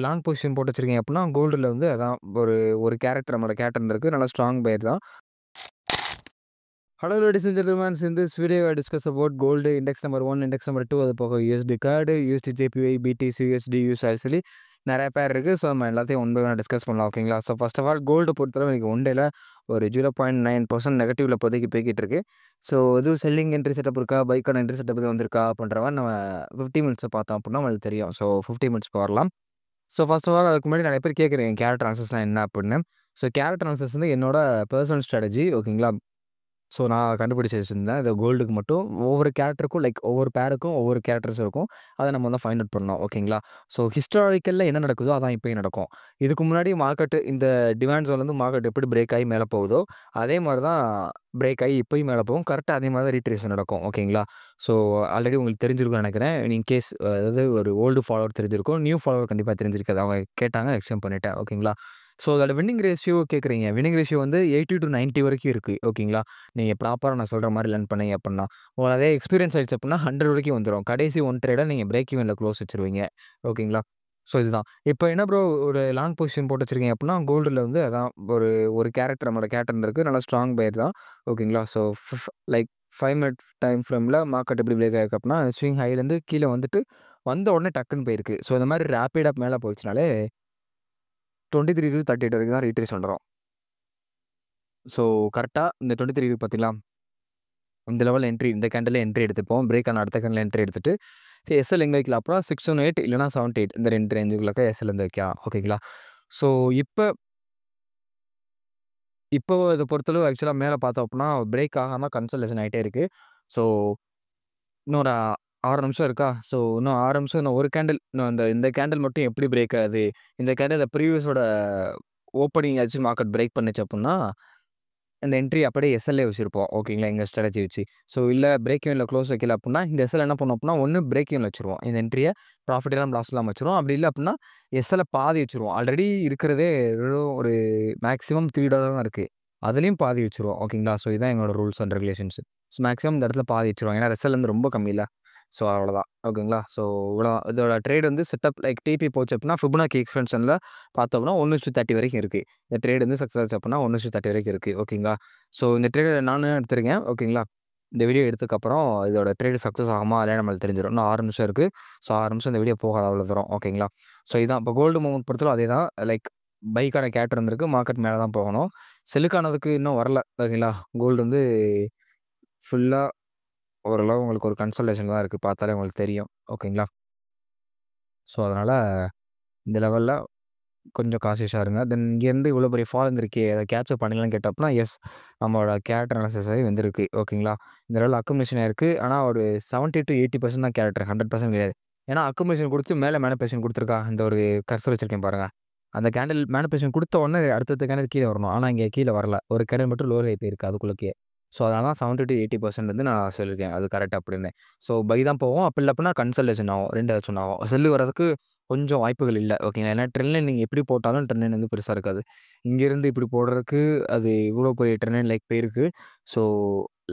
Long position போட்டு வச்சிருக்கீங்க அப்டின்னா, கோல்டுல வந்து அதான் ஒரு கேரக்டர் நம்மளோட கேரக்டர் இருந்திருக்கு. நல்லா ஸ்ட்ராங் பையர் தான். Hello ladies and gentlemens in this video I discuss about gold index number 1, index number 2 அது போக USD card, USD JPY, BTC, USD, USD சொல்லி நெறைய பேர் இருக்கு. ஸோ நம்ம எல்லாத்தையும் ஒன் பை ஒன்னா டிஸ்கஸ் பண்ணலாம் ஓகேங்களா? So first of all gold பொறுத்தளவு இன்னைக்கு ஒன் டேல ஒரு 0.9% நெகட்டிவ்ல இப்போதைக்கு போய்க்கிட்டு இருக்கு. ஸோ எதுவும் செல்லிங் என்ட்ரி செட்டப் இருக்கா? பைக்கான என்ட்ரி செட்டப் எதுவும் வந்திருக்கா? அப்படின்ற மாரி நம்ம 50 மினிட்ஸ பார்த்தோம் அப்டின்னா நம்மளுக்கு தெரியும். ஸோ 50 மினிட்ஸ் வரலாம். ஸோ ஃபர்ஸ்ட் ஆஃப் ஆல் அதுக்கு முன்னாடி நெறைய பேர் கேட்குறீங்க கேரக்டர் அனாலிசிஸ்னா என்ன அப்படின்னு. ஸோ கேரக்டர் அனாலிசிஸ் வந்து என்னோட பெர்சனல் ஸ்ட்ராட்டஜி ஓகேங்களா? ஸோ நான் கண்டுபிடிச்சு வச்சிருந்தேன். இது கோல்டுக்கு மட்டும் ஒவ்வொரு கேரக்டருக்கும் ஒவ்வொரு பேருக்கும் ஒவ்வொரு கேரக்டர்ஸ் இருக்கும். அத நம்ம வந்து ஃபைண்ட் அவுட் பண்ணணும் ஓகேங்களா? ஸோ ஹிஸ்டாரிக்கல்ல என்ன நடக்குதோ அதான் இப்பயும் நடக்கும். இதுக்கு முன்னாடி இந்த டிமாண்ட் ஜோன்லேருந்து மார்க்கெட் எப்படி பிரேக் ஆகி மேல போகுதோ, அதே மாரி தான் பிரேக் ஆகி இப்பயும் மேல போகும். கரெக்ட்டா அதே மாரி தான் ரீட்ரேஸ்மென்ட் நடக்கும் ஓகேங்களா? ஸோ ஆல்ரெடி உங்களுக்கு தெரிஞ்சிருக்கும்னு நெனைக்கிறேன். இன்கேஸ் அதாவது ஒரு ஓல்டு ஃபாலோவர் தெரிஞ்சிருக்கும். நியூ ஃபாலோவர் கண்டிப்பா தெரிஞ்சிருக்காது. அவங்க கேட்டாங்க எக்ஸ்பிளைன் பண்ணிட்டேன் ஓகேங்களா? ஸோ அதோட வின்னிங் ரேஷியோ கேட்குறீங்க. வின்னிங் ரேஷியோ வந்து 80-90 வரைக்கும் இருக்கு ஓகேங்களா? நீங்க ப்ராப்பரா நான் சொல்ற மாரி லேர்ன் பண்ணீங்க அப்புட்ன்னா. உங்களுக்கு அதே எக்ஸ்பீரியன்ஸ் ஆயிடுச்சு அப்புட்ன்னா 100 வரைக்கும் வந்துரும். கடைசி 1 ட்ரேட நீங்க பிரேக் ஈவன்ல க்ளோஸ் வச்சுருவீங்க. ஓகேங்களா? ஸோ இதுதான். இப்ப என்ன ப்ரோ ஒரு லாங் பொசிஷன் போட்டு வச்சிருக்கீங்க அப்புட்ன்னா, கோல்டுல வந்து அதான் ஒரு கேரக்டர் நம்மளோட கேரக்டர் இருந்திருக்கு. நல்லா ஸ்ட்ராங் பையர் தான். ஓகேங்களா? ஸோ லைக் 5 மினிட் டைம் ஃப்ரேம்ல மார்க்கெட் எப்படி பிரேக் ஆயிருக்கு அப்புட்ன்னா, ஸ்விங் ஹைலேருந்து கீழ வந்துட்டு, வந்த உடனே டக்குன்னு போயிருக்கு. ஸோ இந்த மாரி ரேப்பிடா மேல போச்சுனாலே 23-38 வரைக்கும் தான் ரீட்ரேஸ்மென்ட் வரும். ஸோ கரெக்ட்டா இந்த 23 இருக்கு பார்த்தீங்களா? இந்த லெவல்ல என்ட்ரி இந்த கேண்டில்ல என்ட்ரி எடுத்துப்போம். பிரேக் ஆன அடுத்த கேண்டில்ல என்ட்ரி எடுத்துட்டு, எஸ்எல் எங்க வைக்கலாம் அப்புறம் 618 இல்லன்னா 78 இந்த 2 ரேஞ்சுக்குள்ளக்க எஸ்எல் வந்து வைக்கலாம். ஓகேங்களா? ஸோ இப்போ இத பொறுத்தளவு ஆக்சுவலா மேல பார்த்தோம் அப்புட்ன்னா, பிரேக் ஆகாம கன்சாலிடேஷன் ஆயிட்டே இருக்கு. ஸோ இன்னும் ஒரு 6 நிமிஷம் இருக்கா? ஸோ இன்னும் 6 நிமிஷம் இன்னும் ஒரு கேண்டில் இன்னும் இந்த கேண்டில் மட்டும் எப்படி பிரேக் ஆகுது? இந்த கேண்டில் ப்ரீவியஸோட ஓப்பனிங் ஆச்சு மார்க்கெட் பிரேக் பண்ணுச்சு அப்புட்ன்னா அந்த என்ட்ரி அப்படியே எஸ்எல்லே வச்சிருப்போம். ஓகேங்களா? எங்க ஸ்ட்ராட்டஜி வச்சு. ஸோ இல்ல பிரேக் ஈவன்ல க்ளோஸ் வைக்கல அப்புட்ன்னா, இந்த எஸ்எல் என்ன பண்ணும் அப்புட்ன்னா, ஒண்ணு பிரேக் ஈவன்ல வச்சுருவோம். இந்த என்ட்ரிய ப்ராஃபிட் இல்லாம, லாஸ் இல்லாம வச்சுருவோம். அப்படி இல்ல அப்புட்ன்னா, எஸ்எல்ல பாதி வச்சுருவோம். ஆல்ரெடி இருக்கிறதே வெறும் ஒரு மேக்ஸிமம் $3 தான் இருக்கு. அதிலயும் பாதி வச்சுருவோம். ஓகேங்களா? ஸோ இதான் எங்களோட rules and regulations. So maximum இந்த இடத்துல பாதி வச்சுருவோம். ஏன்னா எஸ்எல் வந்து ரொம்ப கம்மில்ல. ஸோ அவ்வளோதான். ஓகேங்களா? ஸோ இவ்வளோதான். இதோட ட்ரேட் வந்து செட்டப் லைக் டிபி போச்சு அப்புட்ன்னா, ஃபிபொனாக்கி எக்ஸ்டென்ஷன்ல பார்த்தோம்னா 1:30 வரைக்கும் இருக்கு. இந்த ட்ரேட் வந்து சக்சஸ் ஆச்சு அப்புட்ன்னா 1:30 வரைக்கும் இருக்கு. ஓகேங்களா? ஸோ இந்த ட்ரேட நானும் எடுத்திருக்கேன். ஓகேங்களா? இந்த வீடியோ எடுத்ததுக்கப்புறம் இதோட ட்ரேட் சக்சஸ் ஆகுமா இல்லையான்னு நம்மளுக்கு தெரிஞ்சிரும். இன்னும் 6 நிமிஷம் இருக்கு. ஸோ 6 நிமிஷம் இந்த வீடியோ போகாது அவ்வளோ தூரம். ஓகேங்களா? ஸோ இதான் இப்போ கோல்டு மூவ்மெண்ட் பொறுத்தவரை அதேதான். லைக் பைக்கான கேரக்டர் இருந்திருக்கு. மார்க்கெட் மேல தான் போகணும். செல்லுக்கானதுக்கு இன்னும் வரல. ஓகேங்களா? கோல்டு வந்து ஃபுல்லா ஓரளவு உங்களுக்கு ஒரு கன்சல்டேஷன் தான் இருக்கு. பார்த்தாலே உங்களுக்கு தெரியும். ஓகேங்களா? ஸோ அதனால இந்த லெவல்ல கொஞ்சம் கான்ஷியஸா இருங்க. தென் இங்கேருந்து இவ்வளோ பெரிய ஃபால் இருந்திருக்கே, அத கேப்சர் பண்ணீங்களான்னு கேட்டப்பனா, எஸ் நம்மளோட கேரக்டர் அனாலிசிஸ் ஆகி வந்திருக்கு. ஓகேங்களா? இந்த லெவல்ல அக்குமுலேஷன் ஆயிருக்கு. ஆனா ஒரு 70-80% தான் கேரக்டர். 100% கிடையாது. ஏன்னா அக்குமுலேஷன் குடுத்து மேல மேனிபுலேஷன் குடுத்துருக்கா. இந்த ஒரு கர்சர் வச்சிருக்கேன் பாருங்க. அந்த கேண்டில் மேனிபுலேஷன் குடுத்த உடனே அடுத்தடுத்த கேண்டில் கீழ வரணும். ஆனா இங்க கீழ வரல. ஒரு கேண்டில் மட்டும் லோவர் ஆயி போயிருக்கு அதுக்குள்ளக்கயே. ஸோ அதனால தான் 70-80% வந்து நான் சொல்லியிருக்கேன். அது கரெக்ட் அப்படின்னு. ஸோ பை தான் போகும். அப்படி இல்ல அப்படின்னா கன்சல்டேஷன் ஆகும். 2 ஏதாச்சும் ஒண்ணு ஆகும். செல் வரதுக்கு கொஞ்சம் வாய்ப்புகள் இல்ல. ஓகேங்களா? ஏன்னா ட்ரெண்ட் லைன் நீங்க எப்படி போட்டாலும் ட்ரெண்ட் லைன் வந்து பெருசா இருக்காது. இங்கேருந்து இப்படி போடுறதுக்கு அது இவ்வளோ பெரிய ட்ரெண்ட் லைன் லைக் போயிருக்கு. ஸோ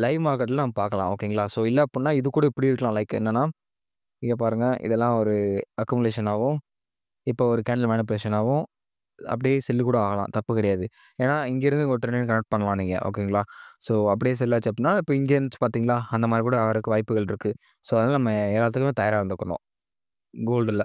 லைவ் மார்க்கெட்ல நம்ம பார்க்கலாம். ஓகேங்களா? ஸோ இல்ல அப்படின்னா இது கூட இப்படி இருக்கலாம். லைக் என்னன்னா, இங்க பாருங்க இதெல்லாம் ஒரு அக்குமுலேஷன் ஆகும். இப்போ ஒரு கேண்டில் மேனிபுலேஷன் ஆகும். அப்படியே செல் கூட ஆகலாம். தப்பு கிடையாது. ஏன்னா இங்கேருந்து ஒரு ட்ரெண்ட் லைன் கனெக்ட் பண்ணலாம் நீங்க. ஓகேங்களா? ஸோ அப்படியே செல் ஆச்சு அப்படின்னா, இப்போ இங்க இருந்துச்சு பார்த்தீங்களா? அந்த மாரி கூட ஆகறதுக்கு வாய்ப்புகள் இருக்கு. ஸோ அதனால நம்ம எல்லாத்துக்குமே தயாரா இருந்துக்கணும். கோல்டுல.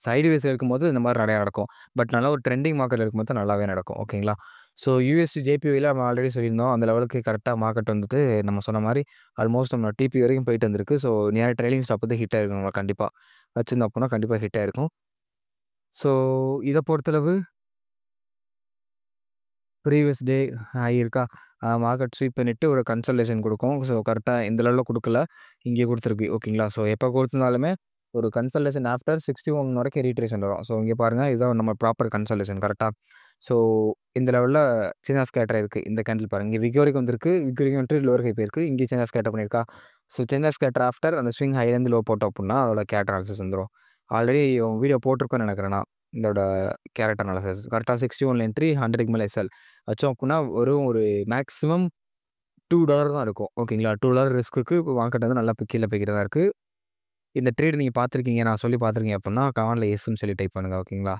சைட்வேஸ் இருக்கும்போது இந்த மாரி நெறையா நடக்கும். பட் நல்லா ஒரு ட்ரெண்டிங் மார்க்கெட்ல இருக்கும்போது தான் நல்லாவே நடக்கும். ஓகேங்களா? ஸோ யுஎஸ்டி ஜேபிஒய்ல நம்ம ஆல்ரெடி சொல்லியிருந்தோம். அந்த லெவலுக்கு கரெக்ட்டா மார்க்கெட் வந்துட்டு நம்ம சொன்ன மாரி ஆல்மோஸ்ட் நம்ம டிபி வரைக்கும் போயிட்டு வந்திருக்கு. ஸோ நியர் ட்ரெய்லிங் ஸ்டாப் வந்து ஹிட் ஆயிருக்கும் நம்ம கண்டிப்பா. வச்சிருந்தோம் அப்புட்ன்னா கண்டிப்பா ஹிட் ஆயிருக்கும். ஸோ இத பொறுத்தளவு ப்ரீவியஸ் டே ஹை இருக்கா? மார்க்கெட் ஸ்வீப் பண்ணிட்டு ஒரு கன்சல்டேஷன் குடுக்கும். ஸோ கரெக்ட்டா இந்த லெவல்ல குடுக்கல. இங்கே குடுத்துருக்கு. ஓகேங்களா? ஸோ எப்ப குடுத்திருந்தாலுமே ஒரு கன்சல்டேஷன் ஆஃப்டர் 61 வரைக்கும் ரீட்ரேஷன் வரும். ஸோ இங்க பாருங்க இதுதான் நம்ம ப்ராப்பர் கன்சல்டேஷன் கரெக்ட்டா? ஸோ இந்த லெவல்ல சேஞ்ச் ஆஃப் கேரக்டர் இருக்கு. இந்த கேண்டில் பாருங்க. இங்க விக் வரைக்கும் வந்திருக்கு. விக் வரைக்கும் வந்துட்டு லோவர் ஹை போயிருக்கு. இங்கே சேஞ்ச் ஆஃப் கேரக்டர் பண்ணியிருக்கா? So change of character after அந்த ஸ்விங் ஹைலேருந்து லோ போட்டோம் அப்புட்ன்னா அதோட கேரக்டர் அனாலிசிஸ் வந்துரும். ஆல்ரெடி வீடியோ போட்டிருக்கோம்னு நெனைக்கிறேன் நான். இதோட கேரக்டர் அனாலிசிஸ். கரெக்ட்டா 61ல என்ட்ரி 100க்கு மேல எஸ்எல். வச்சோம் அப்புட்ன்னா ஒரு மேக்ஸிமம் $2 தான் இருக்கும். ஓகேங்களா? $2 ரிஸ்க்குக்கு மார்க்கெட் வந்து நல்லா கீழ போய்க்கிட்டு தான் இருக்கு. இந்த ட்ரேட் நீங்க பார்த்துருக்கீங்க, நான் சொல்லி பார்த்துருக்கீங்க அப்புட்ன்னா, கமெண்ட்ல எஸ்ன்னு சொல்லி டைப் பண்ணுங்க. ஓகேங்களா?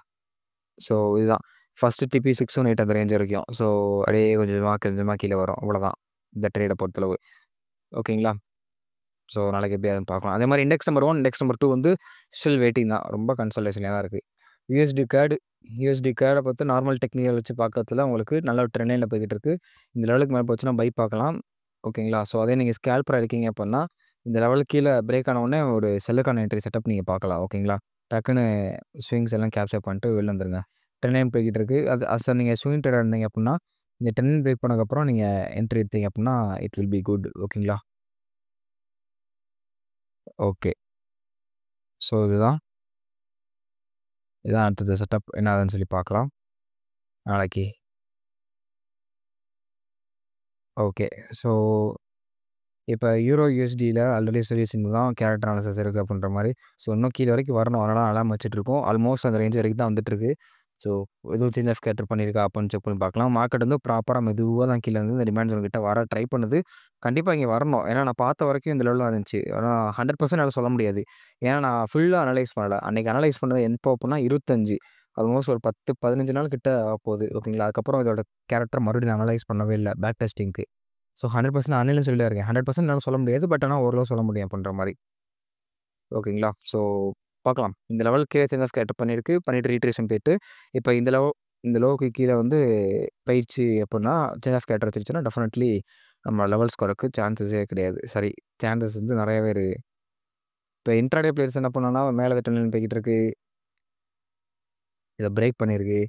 ஸோ இதுதான். ஃபர்ஸ்ட்டு டிபி 618 அந்த ரேஞ்ச் வரைக்கும். ஸோ அப்படியே கொஞ்சமா கொஞ்சமா கீழ வரும். அவ்வளோதான். இந்த ட்ரேட பொறுத்தளவு. ஓகேங்களா? ஸோ நாளைக்கு எப்படி ஆகுதுன்னு பார்க்கலாம். அதே மாரி இண்டெக்ஸ் நம்பர் 1, இண்டெக்ஸ் நம்பர் 2 வந்து ஸ்டில் வெயிட்டிங் தான். ரொம்ப கன்சாலிடேஷன்ல தான் இருக்கு. யுஎஸ்டி கேட பொறுத்து நார்மல் டெக்னிக்கல் வச்சு பார்க்கறதுல உங்களுக்கு நல்ல ஒரு ட்ரெண்ட் லைன்ல போய்க்கிட்டு இருக்கு. இந்த லெவலுக்கு மேல போச்சுன்னா பை பார்க்கலாம். ஓகேங்களா? ஸோ அதே நீங்க ஸ்கேல்பரா இருக்கீங்க அப்புட்ன்னா, இந்த லெவலுக்கு கீழ பிரேக் ஆன உடனே ஒரு செல்லுக்கான என்ட்ரி செட்டப் நீங்க பார்க்கலாம். ஓகேங்களா? டக்குனு ஸ்விங்ஸ் எல்லாம் கேப்சர் பண்ணிட்டு வெளில வந்துருங்க. ட்ரெண்ட் லைன் போய்க்கிட்டு இருக்கு. அது நீங்க ஸ்விங் ட்ரேடரா இருந்தீங்க அப்புட்ன்னா, இந்த ட்ரெண்ட் லைன் பிரேக் பண்ணதுக்கப்புறம் நீங்க என்ட்ரி எடுத்தீங்க அப்புட்ன்னா, இட் வில் பி குட். ஓகேங்களா? ஓகே. ஸோ இதான் அடுத்தது செட்டப் என்ன ஆகுதுன்னு சொல்லி பார்க்கலாம். நாளைக்கு. ஓகே. ஸோ இப்ப யூரோ யுஎஸ்டில ஆல்ரெடி சொல்லி வச்சிருந்தது தான் கேரக்டர் அனாலிசிஸ் இருக்கு அப்டின்ற மாரி. ஸோ இன்னும் கீழ வரைக்கும் வரணும். அதனால அலார்ம் வச்சுட்டுருக்கோம். ஆல்மோஸ்ட் அந்த ரேஞ்ச் வரைக்கும் தான் வந்துட்டுருக்கு. ஸோ எதுவும் சேஞ்ச் ஆஃப் கேரக்டர் பண்ணியிருக்கா அப்டின்னு செக் பண்ணி பார்க்கலாம். மார்க்கெட் வந்து ப்ராப்பரா மெதுவா தான் கீழ இருந்து இந்த டிமாண்ட் ஜோன் கிட்ட வர ட்ரை பண்ணுது. கண்டிப்பா இங்க வரணும். ஏன்னா நான் பார்த்த வரைக்கும் இந்த லெவல்ல தான் இருந்துச்சு. ஆனா 100% என்னால சொல்ல முடியாது. ஏன்னா நான் ஃபுல்லா அனலைஸ் பண்ணல. அன்னைக்கு அனலைஸ் பண்ணது எப்போ அப்டின்னா 25 ஆல்மோஸ்ட் ஒரு 10, 15 நாள் கிட்ட ஆகப்போகுது. ஓகேங்களா? அதுக்கப்புறம் இதோட கேரக்டர மறுபடியும் நான் அனலைஸ் பண்ணவே இல்ல. பேக் டெஸ்டிங்க்கு. ஸோ 100% அன்னில்னு சொல்லிட்டு தான் இருக்கேன். 100% என்னால சொல்ல முடியாது. பட் ஆனா ஓரளவு சொல்ல முடியும் அப்டின்ற மாரி. ஓகேங்களா? ஸோ பார்க்கலாம். இந்த லெவலுக்கு சேஞ்ச் ஆஃப் கேரக்டர் பண்ணியிருக்கு. பண்ணிட்டு ரீட்ரேஷன் போயிட்டு, இப்ப இந்த லோவுக்கு கீழ வந்து போயிருச்சு அப்புட்ன்னா, சேஞ்ச் ஆஃப் கேரக்டர் வச்சுருச்சுன்னா டெஃபினெட்லி நம்ம லெவல்ஸ் குறைக்க சான்சஸே கிடையாது. சாரி சான்சஸ் வந்து நெறையாவே இருக்கு. இப்ப இன்ட்ராடே பிளேயர்ஸ் என்ன பண்ணணும்னா, மேல ட்ரெண்ட் லைன் போய்க்கிட்டு இருக்கு. இத பிரேக் பண்ணியிருக்கு.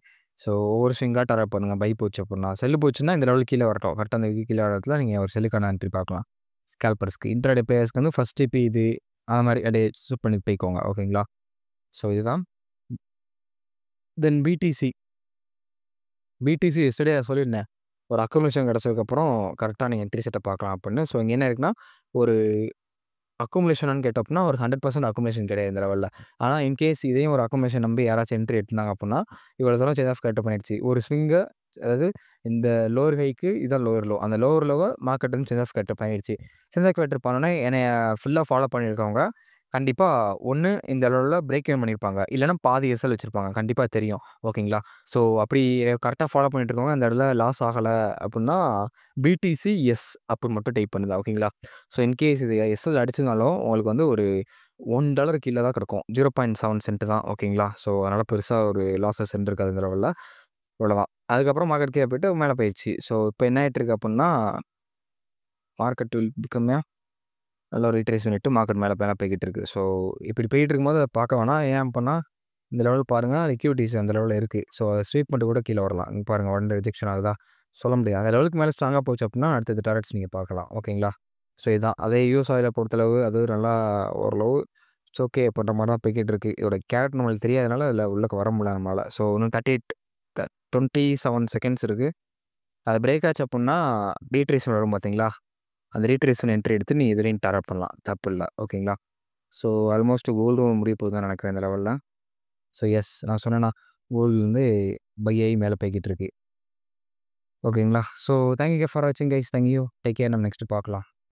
ஸோ ஒவ்வொரு ஸ்விங்கா டார்கெட் பண்ணுங்க. பை போச்சு அப்புட்ன்னா. செல் போச்சுன்னா இந்த லெவலுக்கு கீழ வரட்டும். கரெக்ட்டா அந்த கீழ வர இடத்துல நீங்க ஒரு செல்லுக்கான என்ட்ரி பார்க்கலாம். ஸ்கேல்பர்ஸ்க்கு. இன்ட்ராடே பிளேயர்ஸ்க்கு வந்து ஃபர்ஸ்ட் டிபி இது. அது மாரி அப்படியே சூஸ் பண்ணி போய்க்கோங்க. ஓகேங்களா? ஸோ இதுதான். தென் பிடிசி எஸ்டர்டே சொல்லியிருந்தேன். ஒரு அக்குமுலேஷன் கிடைச்சதுக்கப்புறம் கரெக்ட்டா நீங்க என்ட்ரி செட்டப் பார்க்கலாம் அப்புட்ன்னு. ஸோ இங்க என்ன இருக்குன்னா, ஒரு அக்குமுலேஷனான்னு கேட்டோம்னா, ஒரு 100% அக்குமுலேஷன் கிடையாது இந்த லெவல்ல. ஆனா இன்கேஸ் இதையும் ஒரு அக்குமுலேஷன் நம்பி யாராச்சும் என்ட்ரி எடுத்திருந்தாங்க அப்புட்ன்னா, இவ்வளோ தூரம் சேஞ்ச் ஆஃப் கேரக்டர் பண்ணிடுச்சு. ஒரு ஸ்விங்க அதாவது இந்த லோவர் ஹைக்கு இதான் லோவர் லோ. அந்த லோவர் லோவ மார்க்கெட் வந்து சேஞ்ச் ஆஃப் கேரக்டர் பண்ணிடுச்சு. சேஞ்ச் ஆஃப் கேரக்டர் பண்ணோனே என்னைய ஃபுல்லா ஃபாலோ பண்ணியிருக்கவங்க, கண்டிப்பா ஒண்ணு இந்த லெவல்ல பிரேக் ஈவன் பண்ணியிருப்பாங்க. இல்லன்னா பாதி எஸ்எல் வச்சிருப்பாங்க. கண்டிப்பா தெரியும். ஓகேங்களா? ஸோ அப்படி கரெக்ட்டா ஃபாலோ பண்ணிட்டு இருக்கவங்க அந்த இடத்துல லாஸ் ஆகல அப்புட்ன்னா, பிடிசி எஸ் அப்புட்ன்னு மட்டும் டைப் பண்ணுங்க. ஓகேங்களா? ஸோ இன்கேஸ் இது எஸ்எல் அடிச்சதுனாலும் உங்களுக்கு வந்து ஒரு $1 கீழ தான் கிடக்கும். 0.7 சென்ட் தான். ஓகேங்களா? ஸோ அதனால பெருசா ஒரு லாஸஸ் இருந்திருக்காது இந்த லெவல்ல. இவ்வளோதான். அதுக்கப்புறம் மார்க்கெட் கீழ போயிட்டு மேல போயிருச்சு. ஸோ இப்ப என்ன ஆயிட்டு இருக்கு அப்புட்ன்னா, மார்க்கெட் வில் பிகம் நல்ல ஒரு ரீட்ரேஸ் பண்ணிட்டு மார்க்கெட் மேல மேல போய்க்கிட்டு இருக்கு. ஸோ இப்படி போயிட்டு இருக்கும்போது அத பார்க்க வேணாம். ஏன் அப்புட்ன்னா, இந்த லெவல் பாருங்க லிக்விடிட்டீஸ் அந்த லெவல்ல இருக்கு. ஸோ அத ஸ்வீப் பண்ணிட்டு கூட கீழ வரலாம். இங்க பாருங்க உடனே ரிஜெக்ஷன் ஆகுதா? சொல்ல முடியாது. அந்த லெவலுக்கு மேல ஸ்ட்ராங்கா போச்சு அப்புட்ன்னா, அடுத்தது டார்கெட்ஸ் நீங்க பார்க்கலாம். ஓகேங்களா? ஸோ இதான். அதே யூஎஸ் ஆயில பொறுத்தளவு அது நல்லா ஓரளவு இட்ஸ் ஓகே அப்படின்ற மாரி தான் போய்க்கிட்டு இருக்கு. இதோட கேரக்டர் நம்மளுக்கு தெரியாதனால அதில உள்ளக்க வர முடியல நம்மளால. ஸோ இன்னும் 27 செகண்ட்ஸ் இருக்கு. அது பிரேக் ஆச்சு அப்புட்ன்னா, ரீட்ரேஷன் வரும் பார்த்தீங்களா? அந்த ரீட்ரேஷன் என்ட்ரி எடுத்து நீ இதுலயும் டார்கெட் பண்ணலாம். தப்பில்ல. ஓகேங்களா? ஸோ ஆல்மோஸ்ட் கோல்டும் முடிய போகுதுன்னு தான் நினைக்கிறேன் இந்த லெவல்ல. ஸோ எஸ் நான் சொன்னேனா, கோல்டு வந்து பை ஆயி மேல போய்க்கிட்டு இருக்கு. ஓகேங்களா? ஸோ தேங்க் யூ ஃபார் வாட்சிங் guys. Thank you. Take care. நம்ம நெக்ஸ்ட் பார்க்கலாம்.